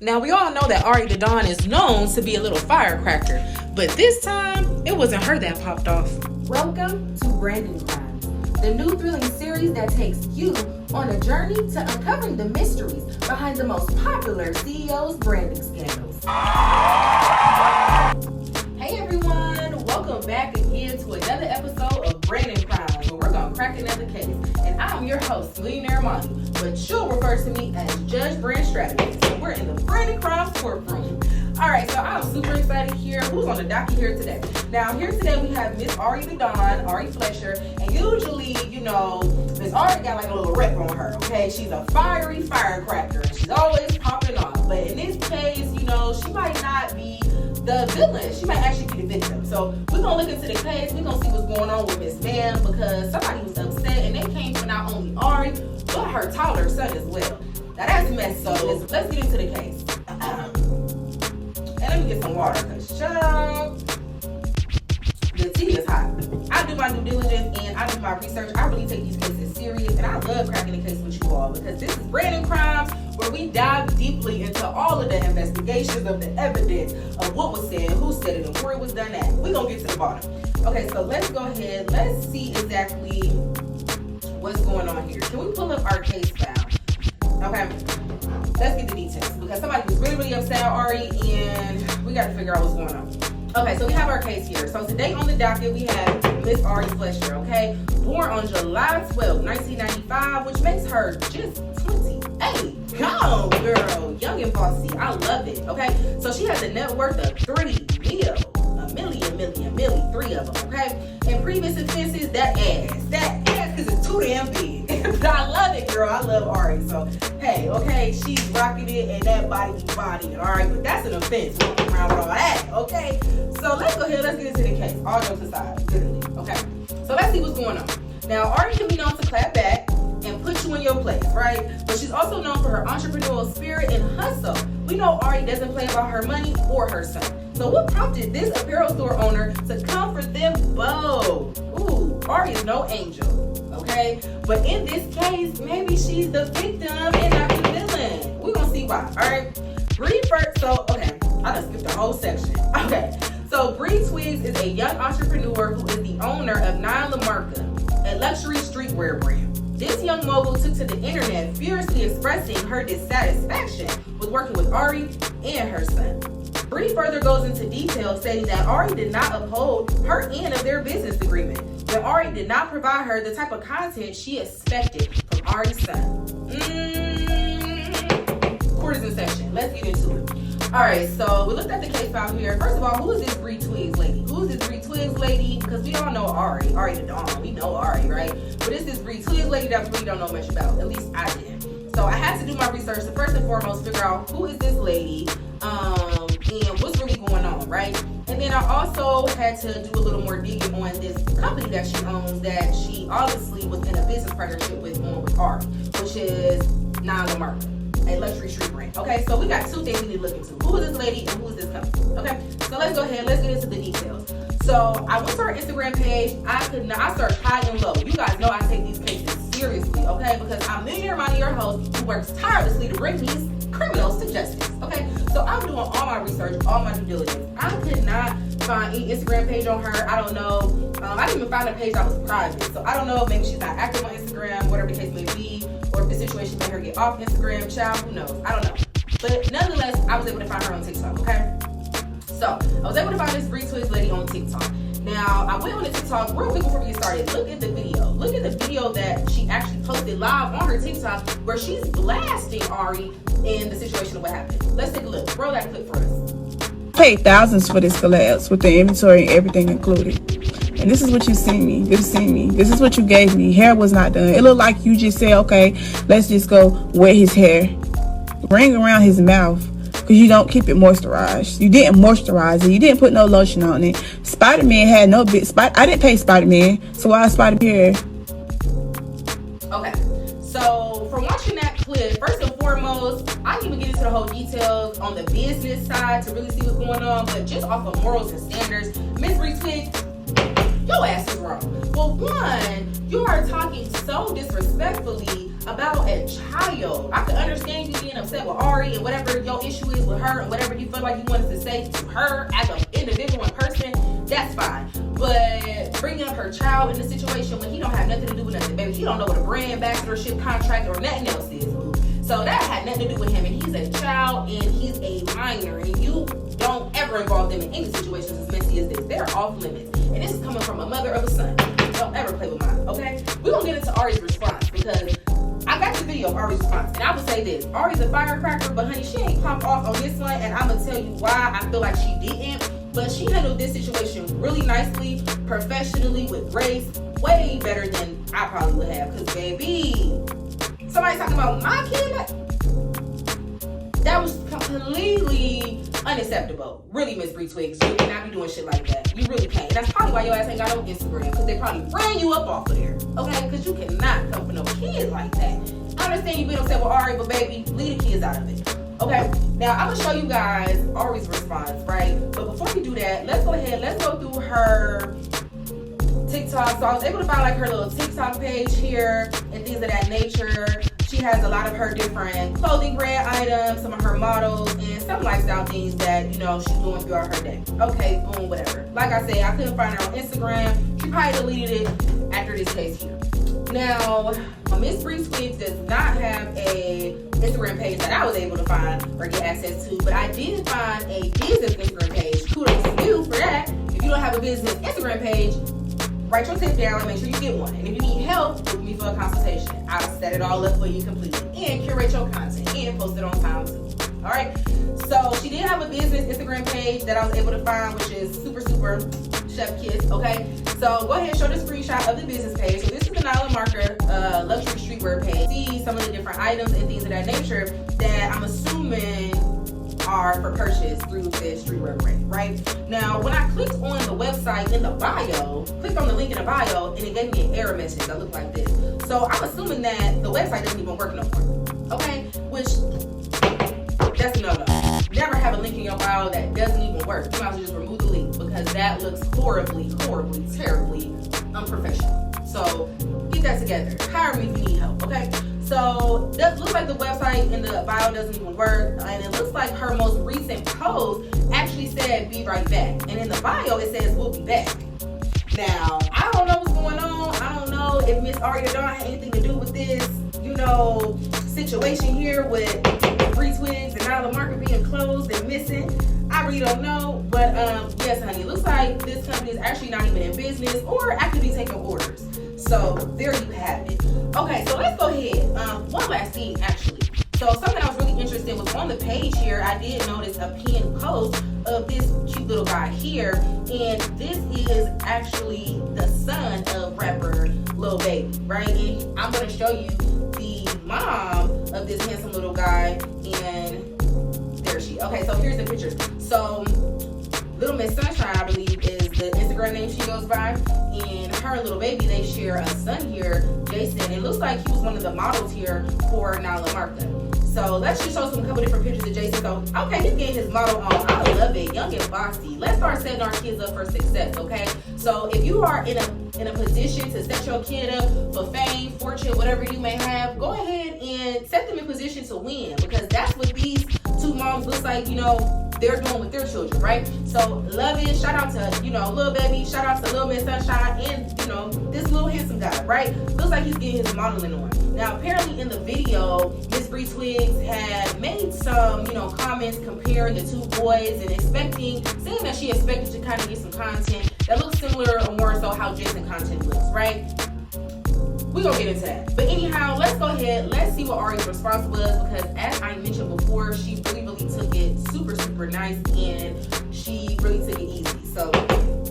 Now, we all know that Ari the Dawn is known to be a little firecracker, but this time, it wasn't her that popped off. Welcome to Branding Crimes, the new thrilling series that takes you on a journey to uncovering the mysteries behind the most popular CEO's branding scandals. Hey everyone, welcome back again to another episode of Branding Crimes, where we're going to crack another case. And I'm your host, Millionaire Monty, but she'll refer to me as Judge Brand Strategist. So we're in the Branding Crimes courtroom. All right, so I'm super excited here. Who's on the docket here today? Now, here today we have Miss Ari the Dawn, Ari Fletcher, and usually, Miss Ari got like a little rep on her, okay? She's a fiery firecracker, and she's always popping off. But in this case, she might not be the villain. She might actually be the victim. So we're gonna look into the case. We're gonna see what's going on with Miss Ma'am, because somebody was upset, and they came for not only Ari, but her toddler son as well. Now that's messed up. So let's get into the case. And let me get some water, because child, the tea is hot. I do my due diligence and I do my research. I really take these cases serious, and I love cracking the case with you all, because this is Branding Crimes, where we dive deeply into all of the investigations of the evidence of what was said, who said it, and where it was done at. We're going to get to the bottom. Okay, so let's go ahead. Let's see exactly what's going on here. Can we pull up our case file? Okay, let's get the details, because somebody was really, really upset at Ari, and we got to figure out what's going on. Okay, so we have our case here. So today on the docket, we have Miss Ari Fletcher, okay? Born on July 12, 1995, which makes her just 28. Go, girl. Young and bossy. I love it, okay? So she has a net worth of $3 million, three of them, okay? And previous offenses, that ass is too damn big. But I love it, girl. I love Ari. So, hey, okay, she's rocking it, and that body be bodying, all right? But that's an offense. Walking around with all that, okay? So let's go ahead. Let's get into the case. All jokes aside, literally, okay? So let's see what's going on. Now, Ari can be known to clap back and put you in your place, right? But she's also known for her entrepreneurial spirit and hustle. We know Ari doesn't play about her money or her son. So what prompted this apparel store owner to come for them both? Ooh, Ari is no angel, okay? But in this case, maybe she's the victim and not the villain. We're gonna see why, all right? Bree first, okay, I just skipped the whole section. Okay, so Bree Twiggs is a young entrepreneur who is the owner of Nine LaMarca, a luxury streetwear brand. This young mogul took to the internet furiously expressing her dissatisfaction with working with Ari and her son. Bree further goes into detail, stating that Ari did not uphold her end of their business agreement, that Ari did not provide her the type of content she expected from Ari's son. Court is in session. Let's get into it. All right, so we looked at the case file here. First of all, who is this Bree Twiggs lady? Who is this Bree Twiggs lady? Because we all know Ari the Dawn. We know Ari, right? But it's this Bree Twiggs lady that we really don't know much about. At least I didn't. So I had to do my research to first and foremost figure out who is this lady, and what's really going on, right? And then I also had to do a little more digging on this company that she owns, that she obviously was in a business partnership with Ari, which is Nine LaMarca, a luxury street brand. Okay, so we got two things we need to look into. Who is this lady and who is this company? Okay, so let's go ahead, let's get into the details. So I went to her Instagram page. I searched high and low. You guys know I take these cases seriously, okay? Because I'm Millionaire Monty, your host, who works tirelessly to bring these criminals to justice, okay? So I'm doing all my research, all my due diligence. I could not find any Instagram page on her. I don't know. I didn't even find a page that was private. So I don't know if maybe she's not active on Instagram, whatever the case may be, or if the situation made her get off Instagram. Child, who knows? I don't know. But nonetheless, I was able to find her on TikTok, okay? So I was able to find this Bree Twiggs lady on TikTok. Now, I went on the TikTok real quick before we get started. Look at the video. Look at the video that she actually posted live on her TikTok, where she's blasting Ari in the situation of what happened. Let's take a look. Roll that clip for us. Paid thousands for this collabs with the inventory and everything included. And this is what you sent me. This is what you gave me. Hair was not done. It looked like you just said, okay, let's just go wet his hair. Ring around his mouth. Because you don't keep it moisturized. You didn't moisturize it. You didn't put no lotion on it. Spider-Man had no big I didn't pay Spider-Man. So why is Spider-Man? Okay. So from watching that clip, first and foremost, I didn't even get into the whole details on the business side to really see what's going on. But just off of morals and standards, Miss Bree Twiggs, your ass is wrong. Well, one, you are talking so disrespectfully about a child. I can understand you being upset with Ari and whatever your issue with her and whatever you feel like you wanted to say to her as an individual in person, that's fine. But bringing up her child in the situation when he don't have nothing to do with nothing, baby. He don't know what a brand ambassadorship contract or nothing else is, boo. So that had nothing to do with him, and he's a child and he's a minor, and you don't ever involve them in any situations as messy as this. They're off limits, and this is coming from a mother of a son. Don't ever play with mine, okay? We're gonna get into Ari's response because I got the video of Ari's response, and I would say this: Ari's a firecracker, but honey, she ain't popped off on this one, and I'm gonna tell you why I feel like she didn't. But she handled this situation really nicely, professionally, with grace, way better than I probably would have. Cause baby, somebody talking about my kid, that was completely unacceptable. Really, Miss Bree Twigs, you cannot be doing shit like that. You really can't. And that's probably why your ass ain't got no Instagram, because they probably ran you up off of there. Okay? Because you cannot come for no kids like that. I understand you been upset with Ari, but baby, leave the kids out of it. Okay? Now, I'm going to show you guys Ari's response, right? But before we do that, let's go ahead. Let's go through her TikTok. So I was able to find like her little TikTok page here and things of that nature. She has a lot of her different clothing brand items, some of her models, and some lifestyle things that, you know, she's doing throughout her day. Okay, boom, whatever. Like I said, I couldn't find her on Instagram. She probably deleted it after this case here. Now, Miss Bree Twigs does not have a Instagram page that I was able to find or get access to, but I did find a business Instagram page. Kudos to you for that. If you don't have a business Instagram page, write your tip down and make sure you get one. And if you need help, book me for a consultation. I'll set it all up for you completely and curate your content and post it on time too. All right. So she did have a business Instagram page that I was able to find, which is super chef kiss. Okay. So go ahead and show the screenshot of the business page. So this is the Nyla Marker luxury streetwear page. See some of the different items and things of that nature that I'm assuming are for purchase through this streetwear brand, right? Now, when I clicked on the website in the bio, clicked on the link in the bio, and it gave me an error message that looked like this. So I'm assuming that the website doesn't even work no more, okay? Which, that's a no-no. Never have a link in your bio that doesn't even work. You might as well just remove the link because that looks horribly, terribly unprofessional. So get that together. Hire me if you need help, okay? So that looks like the website in the bio doesn't even work, and it looks like her most recent post actually said "be right back," and in the bio it says "we'll be back." Now I don't know what's going on. I don't know if Miss Ari the Dawn had anything to do with this, you know, situation here with Bree Twigs and Nyla Marker being closed and missing. I really don't know, but yes, honey, it looks like this company is actually not even in business or actively taking orders. So there you have it. Okay, so let's go ahead. One last thing, actually. So something I was really interested in was on the page here. I did notice a pinned post of this cute little guy here, and this is actually the son of rapper Lil Baby, right? And I'm gonna show you the mom of this handsome little guy, and there she. Okay, so here's the picture. So Little Miss Sunshine, I believe, is the Instagram name she goes by, and her and Lil Baby, they share a son here, Jason. It looks like he was one of the models here for Nyla Marker. So let's just show some couple different pictures of Jason. So, okay, he's getting his model on. I love it. Young and bossy. Let's start setting our kids up for success, okay? So if you are in a position to set your kid up for fame, fortune, whatever you may have, go ahead and set them in position to win, because that's what these two moms looks like, you know, they're doing with their children, right? So love it. Shout out to, you know, Lil Baby. Shout out to Lil Miss Sunshine and, you know, this little handsome guy, right? Looks like he's getting his modeling on. Now, apparently in the video, Miss Bree Twigs had made some, you know, comments comparing the two boys and saying that she expected to kind of get some content that looks similar or more so how Jason content looks, right? We're gonna get into that. But anyhow, let's go ahead. Let's see what Ari's response was, because as I mentioned before, she really took it super nice, and she really took it easy. So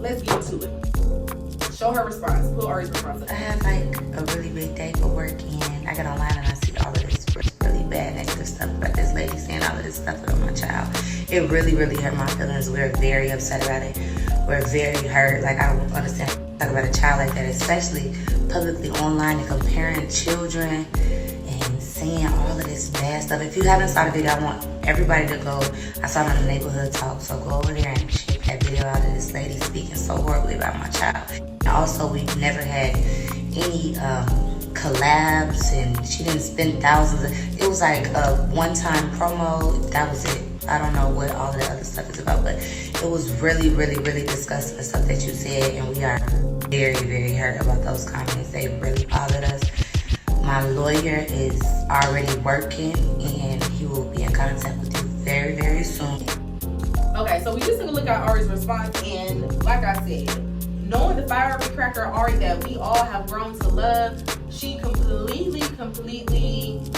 let's get to it. Show her response. Pull Ari's response up. I had like a really big day for work, and I got online and I see all of this really bad negative stuff about this lady saying all of this stuff about my child. It really hurt my feelings. We're very upset about it. We're very hurt. Like, I don't understand talk about a child like that, especially publicly online and comparing children and saying all of this bad stuff. If you haven't saw the video, I want everybody to go. I saw it on the Neighborhood Talk, so go over there and check that video out of this lady speaking so horribly about my child. And also, we've never had any collabs, and she didn't spend thousands. It was like a one-time promo. That was it. I don't know what all of the other stuff is about, but it was really, really, really disgusting, the stuff that you said, and we are very, very hurt about those comments. They really bothered us. My lawyer is already working, and he will be in contact with you very, very soon. Okay, so we just took a look at Ari's response, and like I said, knowing the firecracker Ari that we all have grown to love, she completely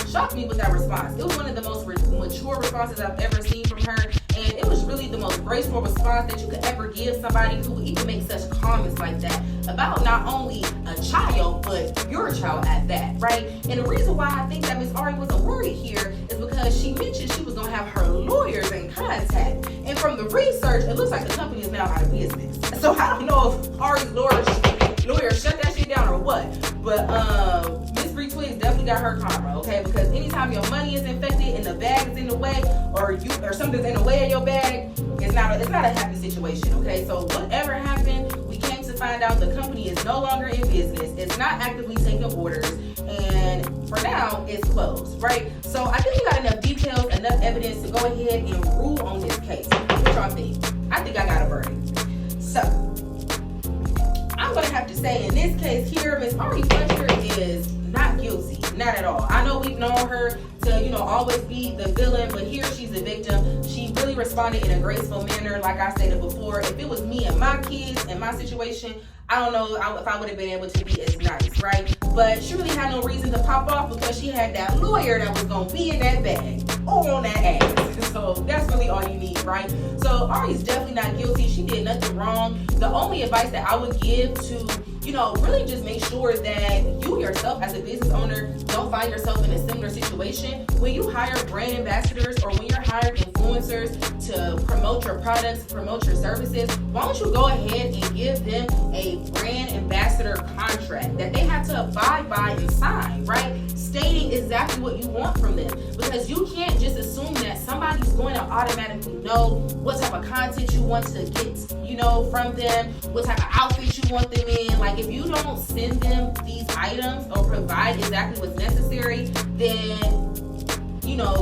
shocked me with that response. It was one of the most mature responses I've ever seen from her, and it was really the most graceful response that you could ever give somebody who would even make such comments like that about not only a child, but your child at that, right? And the reason why I think that Miss Ari wasn't worried here is because she mentioned she was gonna have her lawyers in contact. And from the research, it looks like the company is now out of business. So I don't know if Ari's lawyer shut that shit down or what. But Miss Bree Twigs definitely got her karma, okay? Because anytime your money is infected and the bag is in the way, or something's in the way of your bag, it's not a happy situation, okay? So whatever happened, we came to find out the company is no longer in business. It's not actively taking orders, and for now, it's closed, right? So I think we got enough details, enough evidence to go ahead and rule on this case. What y'all think? I think I got a verdict. So I'm gonna have to say, in this case here, Miss Ari Fletcher is not guilty, not at all. I know we've known her to, always be the villain, but here she's the victim. She really responded in a graceful manner, like I stated before. If it was me and my kids and my situation, I don't know if I would have been able to be as nice, right? But she really had no reason to pop off because she had that lawyer that was gonna be in that bag or on that ass. So that's really all you need, right? So Ari's definitely not guilty. She did nothing wrong. The only advice that I would give to, really just make sure that you yourself as a business owner don't find yourself in a similar situation. When you hire brand ambassadors or when you're hiring influencers to promote your products, promote your services, why don't you go ahead and give them a brand ambassador contract that they have to abide by and sign, right? Stating exactly what you want from them. Because you can't just assume that somebody's going to automatically know what type of content you want to get, from them, what type of outfits you want them in. Like, if you don't send them these items or provide exactly what's necessary, then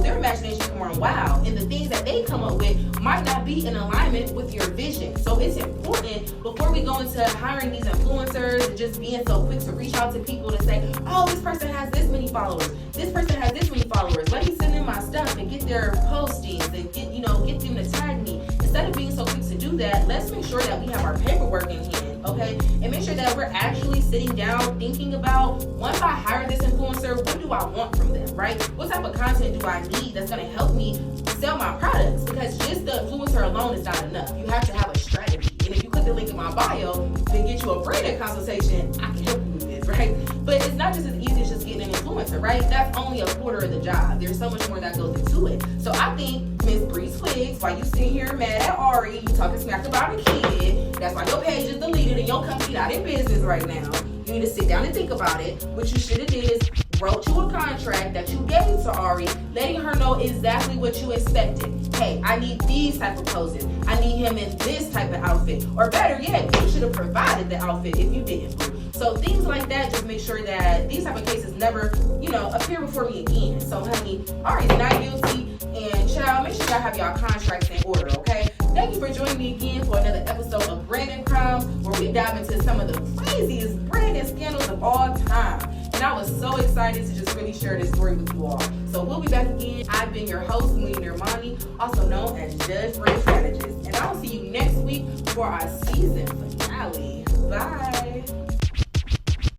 their imagination can run wild, and the things that they come up with might not be in alignment with your vision. So it's important, before we go into hiring these influencers and just being so quick to reach out to people to say, oh, this person has this many followers, this person has this many followers, let me send them my stuff and get their postings and get them to tag me. Instead of being so quick to do that, let's make sure that we have our paperwork in hand, okay? And make sure that we're actually sitting down thinking about, once I hire this influencer, what do I want from them, right? What type of content do I need that's going to help me sell my products? Because just the influencer alone is not enough. You have to have a strategy. And if you click the link in my bio, then get you a branded consultation, I can help you with this, right? But it's not just as easy as just getting an influencer, right? That's only a quarter of the job. There's so much more that goes into it. So I think Miss Bree Twigs, while you sitting here mad at Ari, you talking smack about a kid, that's why your page is deleted and your company not in business right now. You need to sit down and think about it. What you should have did is wrote you a contract that you gave to Ari, letting her know exactly what you expected. Hey, I need these type of poses. I need him in this type of outfit. Or better yet, you should have provided the outfit if you didn't. So things like that, just make sure that these type of cases never, appear before me again. So honey, Ari's not guilty, and child, make sure y'all have y'all contracts in order, okay? Thank you for joining me again for another episode of Branding Crimes, where we dive into some of the craziest branding scandals of all time. And I was so excited to just really share this story with you all. So we'll be back again. I've been your host, Millionaire Monty, also known as Judge Brand Strategist. And I'll see you next week for our season finale. Bye.